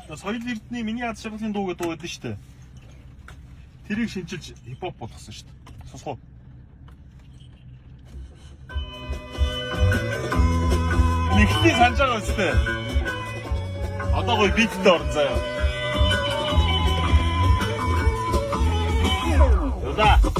Соёл Эрдэнэ миний яд шаргалын дуу гэдэг дуу байдаг шүү дээ. Тэрийг шинжилж хипхоп болгосон шүү дээ. Сонсгоо. Нэгтний санаж байгаа үстэй. Одоо гоё биттэй орн заяа. Юда.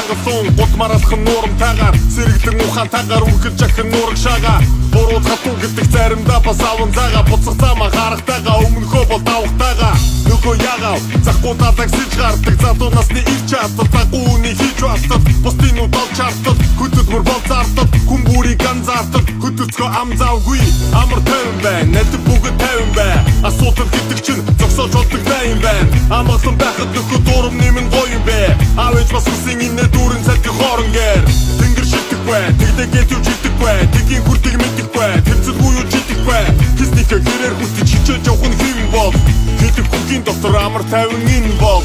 Тангалуун гут маратхан нуурамтайгаар сэргэлэн ухаан тагаар үргэлж жахан нуураг шагаа буруу хатуу гэдэг заримдаа бас аван заага буцах замаа харахтайгаа өмнөхөө бол давхтайгаа нөгөө ягаав захгүй тадаг сэж гардаг задуу насны их чатад дагууны хийж бastад бусдын удал чартад хөдөд мөр бол зартад хүн бүрийг анзаартад хөдөлцгөө ам завгүй амар тайван байна найд бүгд тайван бай асуудал гэдэг чинь зогсоож болдог тайван байна амгалан байхад нөхөд дурам нэмэн гоё юм бэ авэж бас үсэн энэ дүүрэн цалхи хооронгэр тэнгэр шилдэхгүй тэгдэгээд юу жидэггүй тэгийн хүрдэг мэдэггүй тэмцэлгүй юу жидэггүй хиснийхэ гэрээр хүтэж хичээж явах нь хэм бол гэдэг хүүгийн доктор амар тайван энэ бол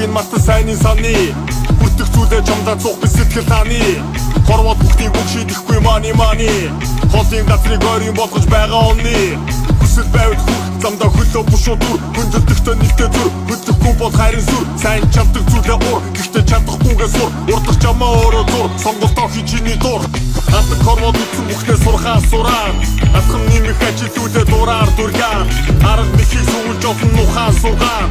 Мөгийн мартан сайнын саны хүртэх зүйлээ жамдаа цух би сэтгэл тааны хорвоод бүхнийг үг шийдэхгүй мани хоолын газрыг ойрын болгож байгаа онны хүсэл байвал хүрх замдаа хөлөө бушуу дүр хүндэлдэхтэй нэгтэй зүр хөдлөхгүй бол хайрын сүр сайн чаддаг зүйлээ ур гэхдээ чадахгүйгээ сур урдах чамаа өөрөө дур сонголтоо хичээний дур хатдаг хорвоод үтсэн бүхнээ сурхаа сураа атхан нэмэх ажилтгүүдээ дураар дүргээр арга мэхийг суулж олон нухаа сургаа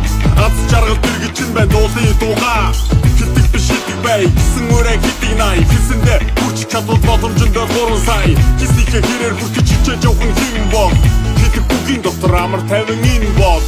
аз жаргал дэргэж чинь бай дуулын дуугаа хитэг биш хитэг бай гисэн өрөө хитэг най хисэндээ хүрч чадвал боломжтой 3 сая хиснийхээ хэрээр хүртэж хичээж явах нь хэм бол хитэг бүгийн доктор амар тайван энэ бол